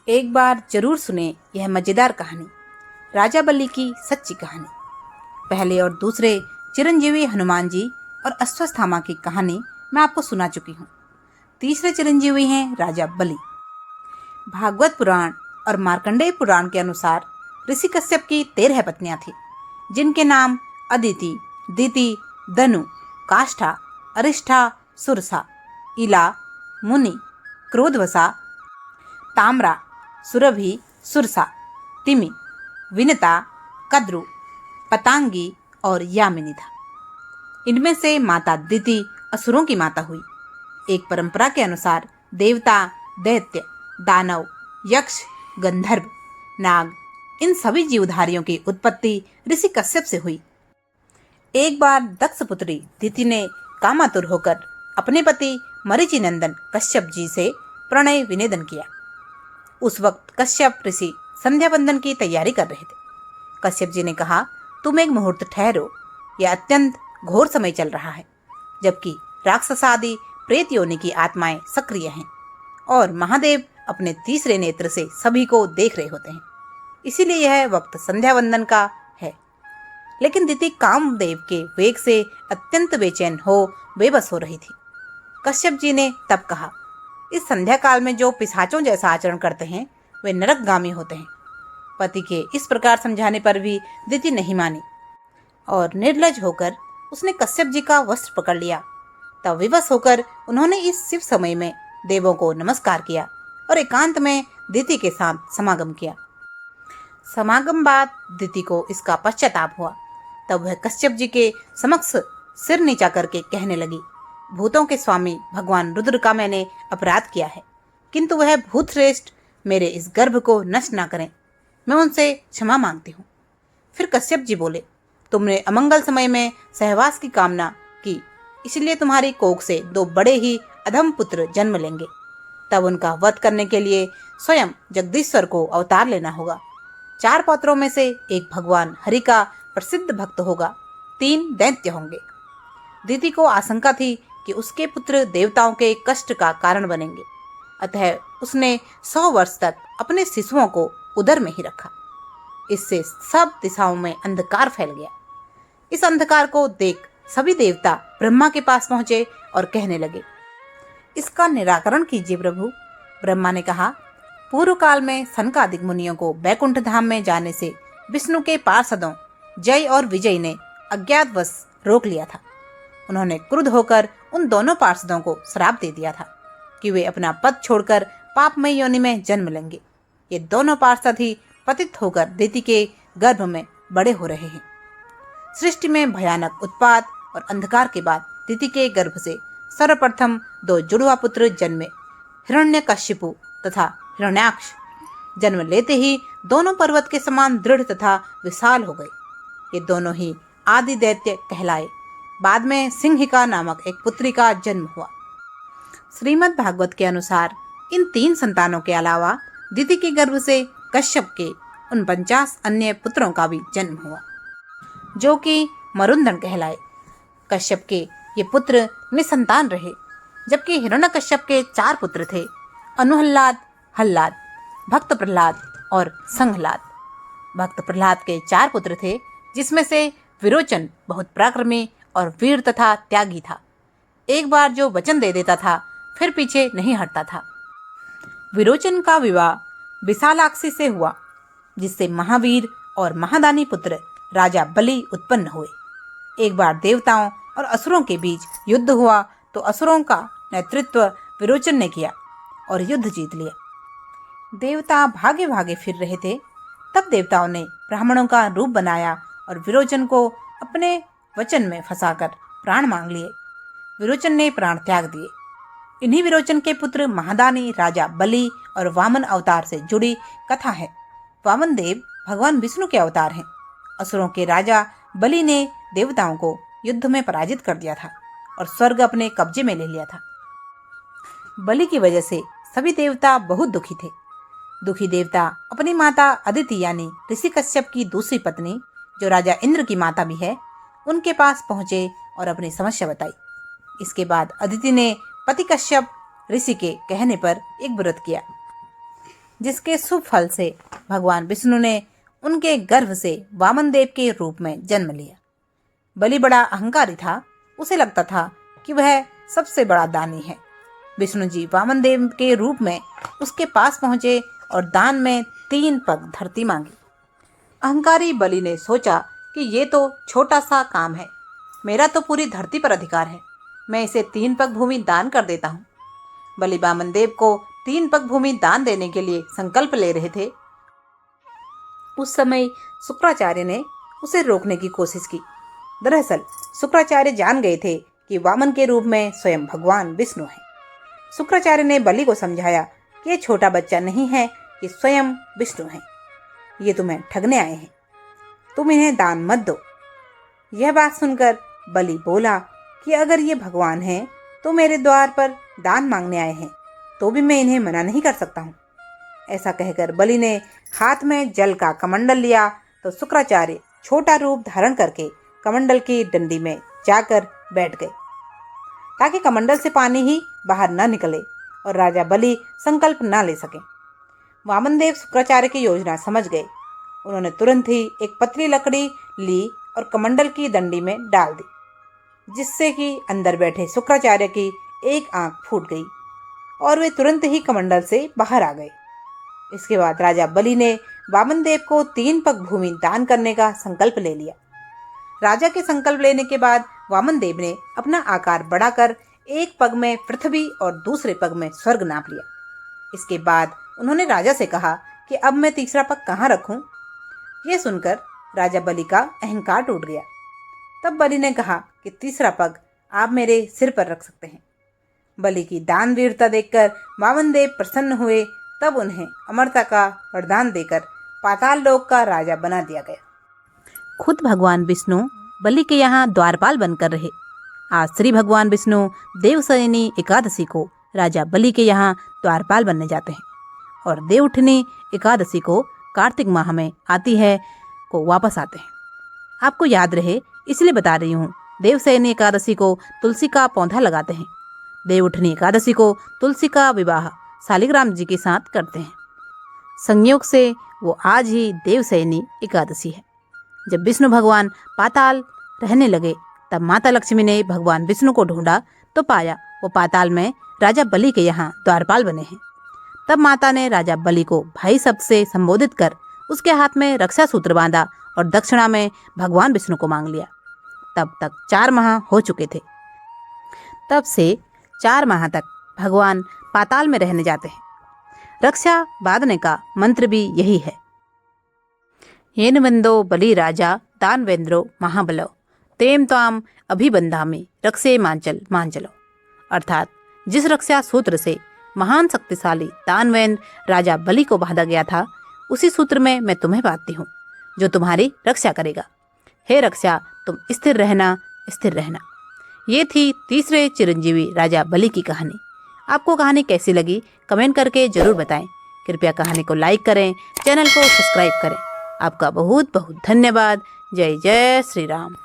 एक बार जरूर सुने यह मजेदार कहानी, राजा बलि की सच्ची कहानी। पहले और दूसरे चिरंजीवी हनुमान जी और अश्वत्थामा की कहानी मैं आपको सुना चुकी हूँ। तीसरे चिरंजीवी हैं राजा बलि। भागवत पुराण और मार्कंडेय पुराण के अनुसार ऋषि कश्यप की 13 पत्नियां थीं, जिनके नाम अदिति, दिति, दनु, काष्ठा, अरिष्ठा, सुरसा, इला, मुनि, क्रोधवसा, ताम्रा, सुरभि, सुरसा, तिमि, विनता, कद्रु, पतांगी और यामिनी था। इनमें से माता दिति असुरों की माता हुई। एक परंपरा के अनुसार देवता, दैत्य, दानव, यक्ष, गंधर्व, नाग, इन सभी जीवधारियों की उत्पत्ति ऋषि कश्यप से हुई। एक बार दक्ष पुत्री दिति ने कामातुर होकर अपने पति मरीचि नंदन कश्यप जी से प्रणय विनेदन किया। उस वक्त कश्यप ऋषि संध्या बंदन की तैयारी कर रहे थे। कश्यप जी ने कहा, तुम एक मुहूर्त ठहरो, यह अत्यंत घोर समय चल रहा है, जबकि राक्षस आदि प्रेत योनि की आत्माएं सक्रिय हैं और महादेव अपने तीसरे नेत्र से सभी को देख रहे होते हैं। इसीलिए यह वक्त संध्या वंदन का है। लेकिन दिति कामदेव के वेग से अत्यंत बेचैन हो बेबस हो रही थी। कश्यप जी ने तब कहा, इस संध्या काल में जो पिशाचों जैसा आचरण करते हैं वे नरकगामी होते हैं। पति के इस प्रकार समझाने पर भी दिति नहीं मानी और निर्लज होकर उसने कश्यप जी का वस्त्र पकड़ लिया। तब विवश होकर उन्होंने इस शिव समय में देवों को नमस्कार किया और एकांत में दिति के साथ समागम किया। समागम बाद दिति को इसका पश्चाताप हुआ। तब वह कश्यप जी के समक्ष सिर नीचा करके कहने लगी, भूतों के स्वामी भगवान रुद्र का मैंने अपराध किया है, किंतु वह भूत श्रेष्ठ मेरे इस गर्भ को नष्ट ना करें, मैं उनसे क्षमा मांगती हूँ। फिर कश्यप जी बोले, तुमने अमंगल समय में सहवास की कामना की, इसलिए तुम्हारी कोख से 2 बड़े ही अधम पुत्र जन्म लेंगे। तब उनका वध करने के लिए स्वयं जगदीश्वर को अवतार लेना होगा। 4 पौत्रों में से एक भगवान हरि का प्रसिद्ध भक्त होगा, 3 दैत्य होंगे। दिति को आशंका थी कि उसके पुत्र देवताओं के कष्ट का कारण बनेंगे, अतः उसने 100 वर्ष तक अपने शिशुओं को उदर में ही रखा। इससे सब दिशाओं में अंधकार फैल गया। इस अंधकार को देख सभी देवता ब्रह्मा के पास पहुंचे और कहने लगे, इसका निराकरण कीजिए प्रभु। ब्रह्मा ने कहा, पूर्व काल में सनकादिक मुनियों को बैकुंठ धाम में जाने से विष्णु के पार्षदों जय और विजय ने अज्ञातवश रोक लिया था। उन्होंने क्रुद्ध होकर उन दोनों पार्षदों को श्राप दे दिया था कि वे अपना पद छोड़कर पापमय योनि में जन्म लेंगे। ये दोनों पार्षद ही पतित होकर दिति के गर्भ में बड़े हो रहे हैं। सृष्टि में भयानक उत्पात और अंधकार के बाद दिति के गर्भ से सर्वप्रथम 2 जुड़वा पुत्र जन्मे, हिरण्यकशिपु तथा हिरण्याक्ष। जन्म लेते ही दोनों पर्वत के समान दृढ़ तथा विशाल हो गए। ये दोनों ही आदि दैत्य कहलाए। बाद में सिंहिका नामक एक पुत्री का जन्म हुआ। श्रीमद् भागवत के अनुसार इन 3 संतानों के अलावा दिति के गर्भ से कश्यप के 49 अन्य पुत्रों का भी जन्म हुआ, जो कि मरुंदन कहलाए। कश्यप के ये पुत्र निसंतान रहे, जबकि हिरण्यकश्यप के 4 पुत्र थे, अनुहल्लाद, हल्लाद, भक्त प्रहलाद और संहलाद। भक्त प्रहलाद के 4 पुत्र थे, जिसमें से विरोचन बहुत पराक्रमी और वीर तथा त्यागी था। एक बार जो वचन दे देता था फिर पीछे नहीं हटता था। विरोचन का विवाह विशालाक्षी से हुआ, जिससे महावीर और महादानी पुत्र राजा बलि उत्पन्न हुए। एक बार देवताओं और असुरों के बीच युद्ध हुआ तो असुरों का नेतृत्व विरोचन ने किया और युद्ध जीत लिया। देवता भागे भागे फिर रहे थे, तब देवताओं ने ब्राह्मणों का रूप बनाया और विरोचन को अपने वचन में फंसाकर प्राण मांग लिए। विरोचन ने प्राण त्याग दिए। इन्हीं विरोचन के पुत्र महादानी राजा बलि और वामन अवतार से जुड़ी कथा है। वामन देव भगवान विष्णु के अवतार हैं। असुरों के राजा बलि ने देवताओं को युद्ध में पराजित कर दिया था और स्वर्ग अपने कब्जे में ले लिया था। बलि की वजह से सभी देवता बहुत दुखी थे। दुखी देवता अपनी माता अदिति यानी ऋषि कश्यप की दूसरी पत्नी, जो राजा इंद्र की माता भी है, उनके पास पहुंचे और अपनी समस्या बताई। इसके बाद अदिति ने पति कश्यप ऋषि के कहने पर एक व्रत किया। जिसके शुभ फल से भगवान विष्णु ने उनके गर्भ से वामन देव के रूप में जन्म लिया। बलि बड़ा अहंकारी था। उसे लगता था कि वह सबसे बड़ा दानी है। विष्णु जी वामन देव के रूप में उसके पास पहुंचे और दान में 3 पग धरती मांगी। अहंकारी बलि ने सोचा कि ये तो छोटा सा काम है, मेरा तो पूरी धरती पर अधिकार है, मैं इसे 3 पग भूमि दान कर देता हूँ। बलि वामन देव को 3 पग भूमि दान देने के लिए संकल्प ले रहे थे। उस समय शुक्राचार्य ने उसे रोकने की कोशिश की। दरअसल शुक्राचार्य जान गए थे कि वामन के रूप में स्वयं भगवान विष्णु है। शुक्राचार्य ने बलि को समझाया कि ये छोटा बच्चा नहीं है, कि स्वयं विष्णु है, ये तुम्हें ठगने आए हैं, तुम इन्हें दान मत दो। यह बात सुनकर बलि बोला कि अगर ये भगवान हैं तो मेरे द्वार पर दान मांगने आए हैं, तो भी मैं इन्हें मना नहीं कर सकता हूँ। ऐसा कहकर बलि ने हाथ में जल का कमंडल लिया तो शुक्राचार्य छोटा रूप धारण करके कमंडल की डंडी में जाकर बैठ गए, ताकि कमंडल से पानी ही बाहर न निकले और राजा बलि संकल्प न ले सके। वामन देव शुक्राचार्य की योजना समझ गए। उन्होंने तुरंत ही एक पतली लकड़ी ली और कमंडल की डंडी में डाल दी, जिससे कि अंदर बैठे शुक्राचार्य की एक आंख फूट गई और वे तुरंत ही कमंडल से बाहर आ गए। इसके बाद राजा बलि ने वामन देव को 3 पग भूमि दान करने का संकल्प ले लिया। राजा के संकल्प लेने के बाद वामन देव ने अपना आकार बढ़ाकर एक पग में पृथ्वी और दूसरे पग में स्वर्ग नाप लिया। इसके बाद उन्होंने राजा से कहा कि अब मैं तीसरा पग कहाँ रखूं? यह सुनकर राजा बलि का अहंकार टूट गया। तब बलि ने कहा कि तीसरा पग आप मेरे सिर पर रख सकते हैं। बलि की दान वीरता देखकर वामन देव प्रसन्न हुए। तब उन्हें अमरता का वरदान देकर पाताल लोक का राजा बना दिया गया। खुद भगवान विष्णु बलि के यहाँ द्वारपाल बनकर रहे। आज श्री भगवान विष्णु देवशयनी एकादशी को राजा बलि के यहाँ द्वारपाल बनने जाते हैं और देवउठनी एकादशी को कार्तिक माह में आती है को वापस आते हैं। आपको याद रहे इसलिए बता रही हूँ। देवशयनी एकादशी को तुलसी का पौधा लगाते हैं। देवउठनी एकादशी को तुलसी का विवाह शालिग्राम जी के साथ करते हैं। संयोग से वो आज ही देवशयनी एकादशी है। जब विष्णु भगवान पाताल रहने लगे तब माता लक्ष्मी ने भगवान विष्णु को ढूंढा तो पाया वो पाताल में राजा बलि के यहाँ द्वारपाल बने हैं। तब माता ने राजा बलि को भाई शब्द से संबोधित कर उसके हाथ में रक्षा सूत्र बांधा और दक्षिणा में भगवान विष्णु को मांग लिया। तब तक 4 माह हो चुके थे। तब से 4 माह तक भगवान पाताल में रहने जाते हैं। रक्षा बांधने का मंत्र भी यही है। येनवंदो बलि राजा दानवेंद्रो महाबलो तेम त्वाम अभिबंधामि रक्षे मांचल मांचलो। अर्थात जिस रक्षा सूत्र से महान शक्तिशाली दानवेंद्र राजा बलि को बांधा गया था, उसी सूत्र में मैं तुम्हें बांधती हूँ जो तुम्हारी रक्षा करेगा। हे रक्षा, तुम स्थिर रहना, स्थिर रहना। ये थी तीसरे चिरंजीवी राजा बलि की कहानी। आपको कहानी कैसी लगी कमेंट करके जरूर बताएं। कृपया कहानी को लाइक करें, चैनल को सब्सक्राइब करें। आपका बहुत बहुत धन्यवाद। जय जय श्री राम।